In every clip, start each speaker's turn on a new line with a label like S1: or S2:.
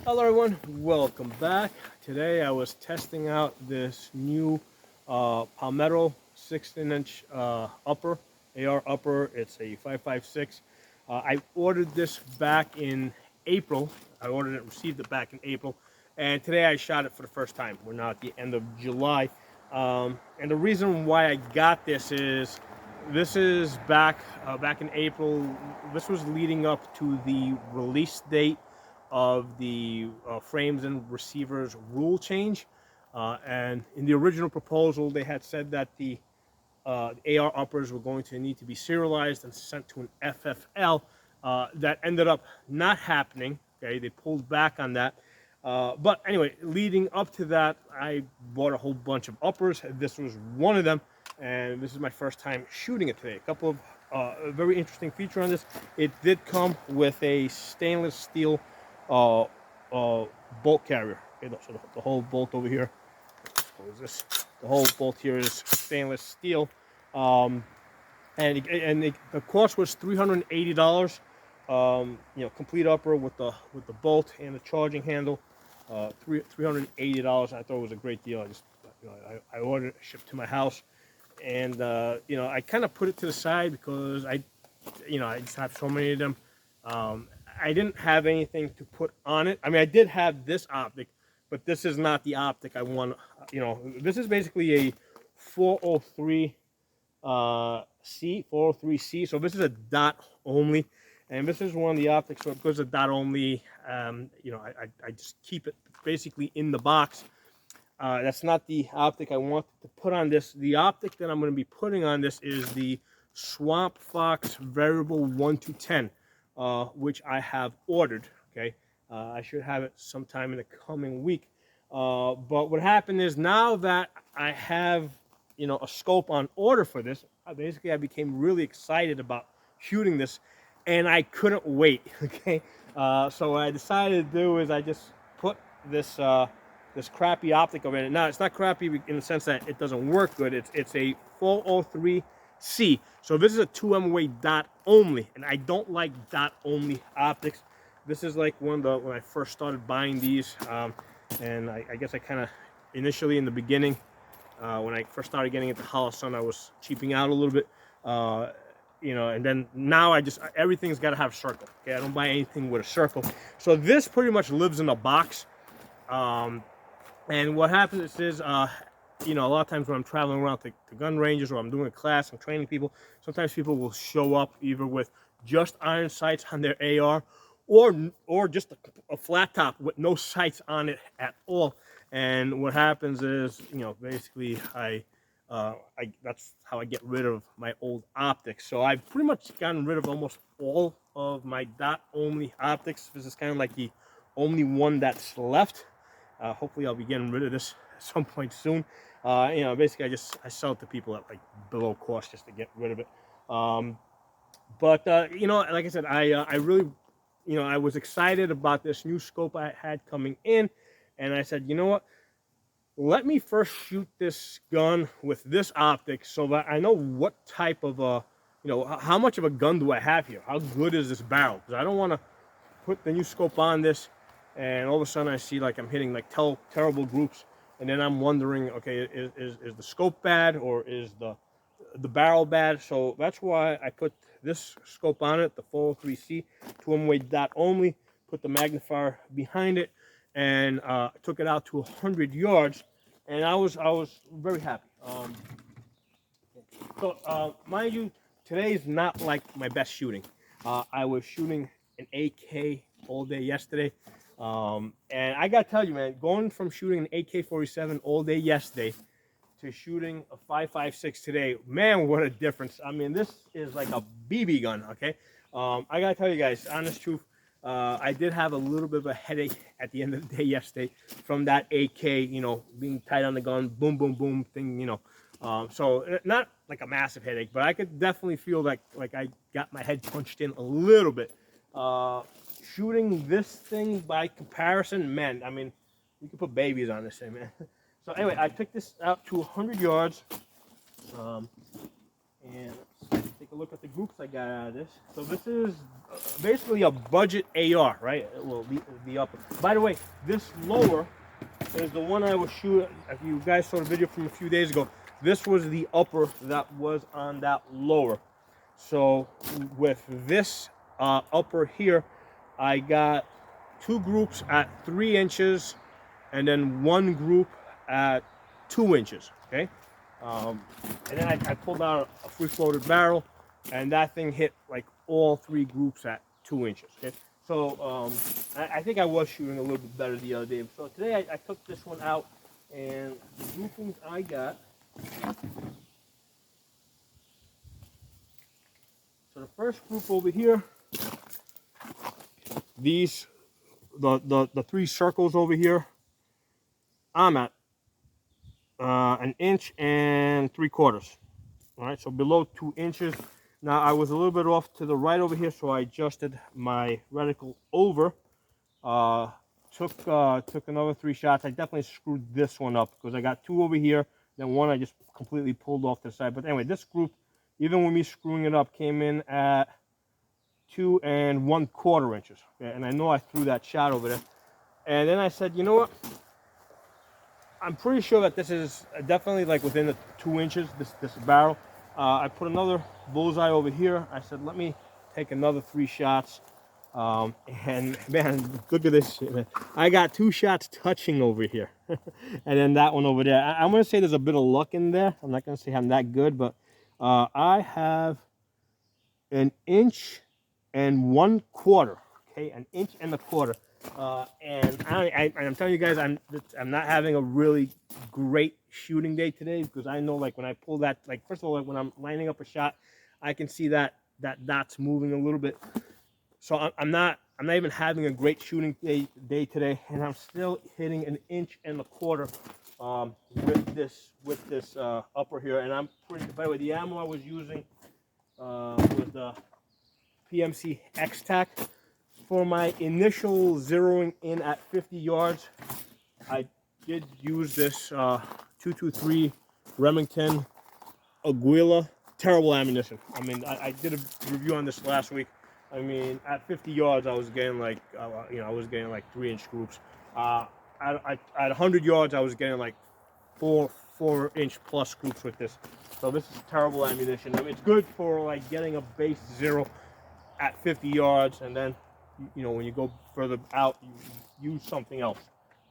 S1: Hello everyone, welcome back. Today I was testing out this new Palmetto 16-inch upper, AR upper. It's a 5.56. I ordered this back in April. I ordered it, received it back in April, and today I shot it for the first time. We're now at the end of July. And the reason why I got this is back in April. This was leading up to the release date of the frames and receivers rule change. And in the original proposal, they had said that the AR uppers were going to need to be serialized and sent to an FFL. That ended up not happening. Okay, they pulled back on that. But anyway, leading up to that, I bought a whole bunch of uppers. This was one of them, and this is my first time shooting it today. A couple of a very interesting feature on this. It did come with a stainless steel uh, bolt carrier. Okay, so the whole bolt over here. What is this? The whole bolt here is stainless steel, and the cost was $380. Complete upper with the bolt and the charging handle. $380. I thought it was a great deal. I ordered it shipped to my house, and I kind of put it to the side because I just have so many of them. I didn't have anything to put on it. I mean, I did have this optic, but this is not the optic I want. This is basically a 403 C, 403C. So this is a dot only, and this is one of the optics. So because of dot only, I just keep it basically in the box. That's not the optic I want to put on this. The optic that I'm going to be putting on this is the Swamp Fox Variable 1-10, which I have ordered. Okay, I should have it sometime in the coming week. But what happened is, now that I have a scope on order for this, I became really excited about shooting this, and I couldn't wait. Okay, so what I decided to do is I just put this this crappy optic over it. Now, it's not crappy in the sense that it doesn't work good. It's a 403C. So this is a 2M way dot only, and I don't like dot only optics. This is like when I first started buying these, and I guess I kind of initially in the beginning, when I first started getting into Holosun, I was cheaping out a little bit, and then now everything's got to have a circle. Okay, I don't buy anything with a circle. So this pretty much lives in a box. And what happens is, a lot of times when I'm traveling around to gun ranges, or I'm doing a class, I'm training people, sometimes people will show up either with just iron sights on their AR, or just a flat top with no sights on it at all. And what happens is, basically that's how I get rid of my old optics. So I've pretty much gotten rid of almost all of my dot only optics. This is kind of like the only one that's left. Hopefully I'll be getting rid of this at some point soon. Basically I sell it to people at like below cost just to get rid of it. But like I said, I really, I was excited about this new scope I had coming in, and I said, you know what? Let me first shoot this gun with this optic so that I know what type of how much of a gun do I have here? How good is this barrel? Because I don't want to put the new scope on this, and all of a sudden I see like I'm hitting like terrible groups, and then I'm wondering, okay, is the scope bad, or is the barrel bad? So that's why I put this scope on it, the 403C, 2M way dot only, put the magnifier behind it, and took it out to 100 yards, and I was very happy. Mind you, today is not like my best shooting. I was shooting an AK all day yesterday. And I gotta tell you, man, going from shooting an AK-47 all day yesterday to shooting a 5.56 today, man, what a difference. I mean, this is like a BB gun, okay? I gotta tell you guys, honest truth, I did have a little bit of a headache at the end of the day yesterday from that AK, being tight on the gun, boom, boom, boom thing, so not like a massive headache, but I could definitely feel like I got my head punched in a little bit. Shooting this thing by comparison, man, I mean, you can put babies on this thing, man. So anyway, I took this out to 100 yards, and let's take take a look at the groups I got out of this. So this is basically a budget AR, right? Well, the upper. By the way, this lower is the one I was shooting. If you guys saw the video from a few days ago, this was the upper that was on that lower. So with this upper here, I got 2 groups at 3 inches and then 1 group at 2 inches, okay? And then I pulled out a free floated barrel, and that thing hit like all 3 groups at 2 inches, okay? So I think I was shooting a little bit better the other day. So today I took this one out, and the groupings I got. So the first group over here, these, the 3 circles over here, I'm at 1 3/4 inches. All right, so below 2 inches. Now I was a little bit off to the right over here, so I adjusted my reticle over. Took another 3 shots. I definitely screwed this one up because I got 2 over here, then 1 I just completely pulled off to the side. But anyway, this group, even with me screwing it up, came in at 2 1/4 inches. Okay? And I know I threw that shot over there. And then I said, you know what? I'm pretty sure that this is definitely like within the 2 inches, this barrel. I put another bullseye over here. I said, let me take another 3 shots. And man, look at this shit, man. I got 2 shots touching over here. And then that one over there. I'm going to say there's a bit of luck in there. I'm not going to say I'm that good, but I have 1 1/4 inches. Okay, 1 1/4 inches. And I'm telling you guys, I'm not having a really great shooting day today, because I know, like, when I pull that, like, first of all, like, when I'm lining up a shot, I can see that dot's moving a little bit. So I'm not even having a great shooting day today, and I'm still hitting 1 1/4 inches with this upper here. And I'm pretty. By the way, the ammo I was using was the PMC X-Tac. For my initial zeroing in at 50 yards, I did use this 223 Remington Aguila. Terrible ammunition. I mean, I did a review on this last week. I mean, at 50 yards, I was getting like, I was getting like 3-inch groups. At 100 yards, I was getting like 4-inch plus groups with this. So this is terrible ammunition. I mean, it's good for like getting a base zero at 50 yards, and then, you know, when you go further out, you use something else.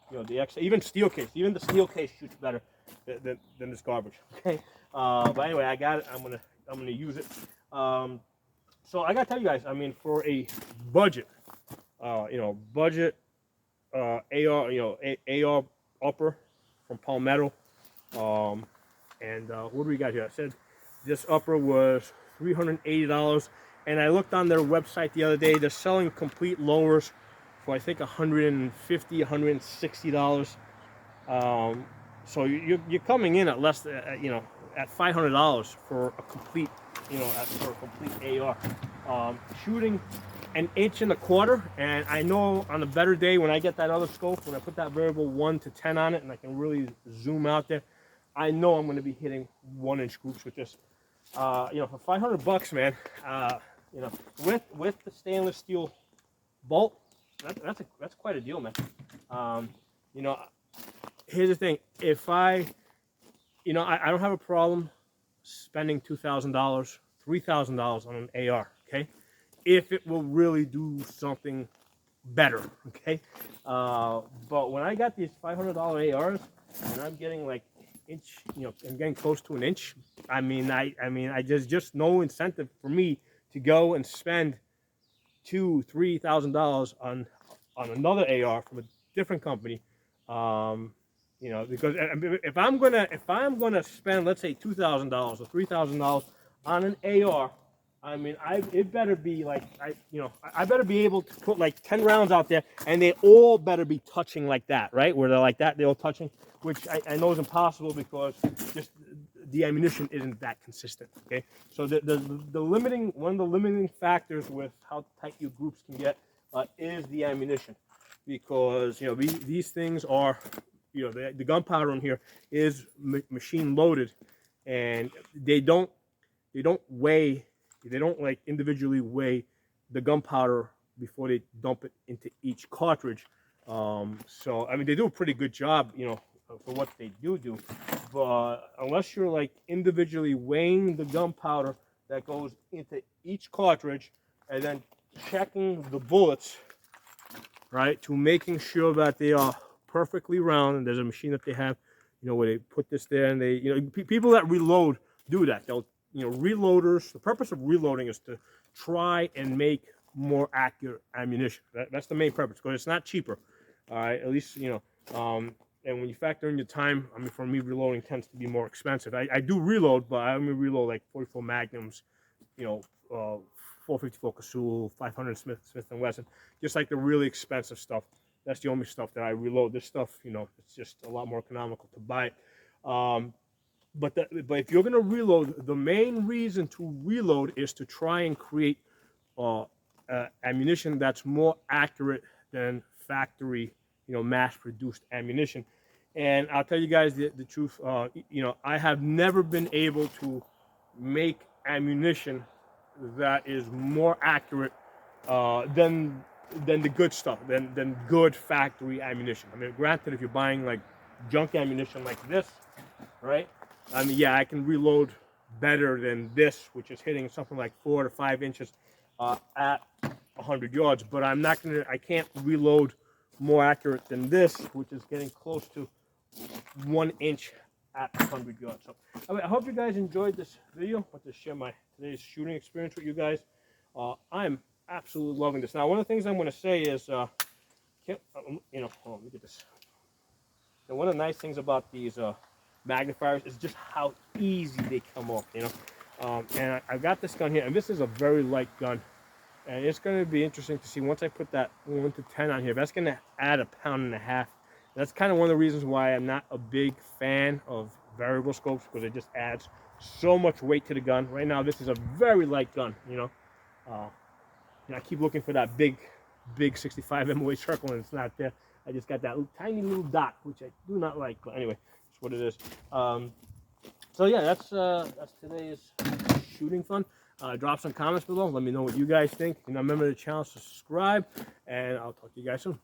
S1: You know, the extra, even steel case, even the steel case shoots better than this garbage. Okay. But anyway, I got it. I'm gonna use it. So I gotta tell you guys, I mean, for a budget, budget AR, AR upper from Palmetto, and what do we got here? I said this upper was $380, and I looked on their website the other day. They're selling complete lowers for, I think, $150, $160. So you're coming in at less than, at $500 for a complete, for a complete AR. Shooting 1 1/4 inches, and I know on a better day, when I get that other scope, when I put that variable 1 to 10 on it, and I can really zoom out there, I know I'm going to be hitting 1-inch groups with this. For $500, man, with the stainless steel bolt, that's quite a deal, man. Here's the thing: if I don't have a problem spending $2,000, $3,000 on an AR, okay? If it will really do something better, okay? But when I got these $500 ARs, and I'm getting like inch, I'm getting close to 1 inch. I mean, there's just no incentive for me to go and spend $2,000, $3,000 on another AR from a different company. Because if I'm gonna spend, let's say, $2,000 or $3,000 on an AR, I mean, it better be like, I better be able to put like 10 rounds out there, and they all better be touching like that, right? Where they're like that, they're all touching, which I know is impossible because just the ammunition isn't that consistent. Okay, so one of the limiting factors with how tight your groups can get is the ammunition, because these things are, the gunpowder in here is machine loaded, and they don't weigh they don't like individually weigh the gunpowder before they dump it into each cartridge. So I mean, they do a pretty good job, you know, for what they do. But unless you're like individually weighing the gunpowder that goes into each cartridge and then checking the bullets, right, to making sure that they are perfectly round. And there's a machine that they have, you know, where they put this there, and they, you know, people that reload do that. They'll, you know, reloaders. The purpose of reloading is to try and make more accurate ammunition. That's the main purpose, because it's not cheaper. All right, at least, you know. And when you factor in your time, I mean, for me, reloading tends to be more expensive. I do reload, but I only reload like 44 Magnums, you know, 454 Casull, 500 Smith & Wesson, just like the really expensive stuff. That's the only stuff that I reload. This stuff, you know, it's just a lot more economical to buy it. But if you're going to reload, the main reason to reload is to try and create ammunition that's more accurate than factory, you know, mass-produced ammunition. And I'll tell you guys the truth. You know, I have never been able to make ammunition that is more accurate than the good stuff, than good factory ammunition. I mean, granted, if you're buying like junk ammunition like this, right? I mean, yeah, I can reload better than this, which is hitting something like 4 to 5 inches at 100 yards. But I'm not gonna. I can't reload more accurate than this, which is getting close to 1 inch at 100 yards. So I hope you guys enjoyed this video. I want to share my today's shooting experience with you guys. I'm absolutely loving this. Now, one of the things I'm going to say is, you know, oh, look at this. And one of the nice things about these magnifiers is just how easy they come off, you know. And I've got this gun here, and this is a very light gun. And it's going to be interesting to see once I put that 1 to 10 on here. That's going to add 1.5 pounds. That's kind of one of the reasons why I'm not a big fan of variable scopes, because it just adds so much weight to the gun. Right now, this is a very light gun, you know. And I keep looking for that big 65 MOA circle, and it's not there. I just got that tiny little dot, which I do not like. But anyway, that's what it is. So yeah, that's today's shooting fun. Drop some comments below. Let me know what you guys think. If you're not a member of the channel, subscribe, and I'll talk to you guys soon.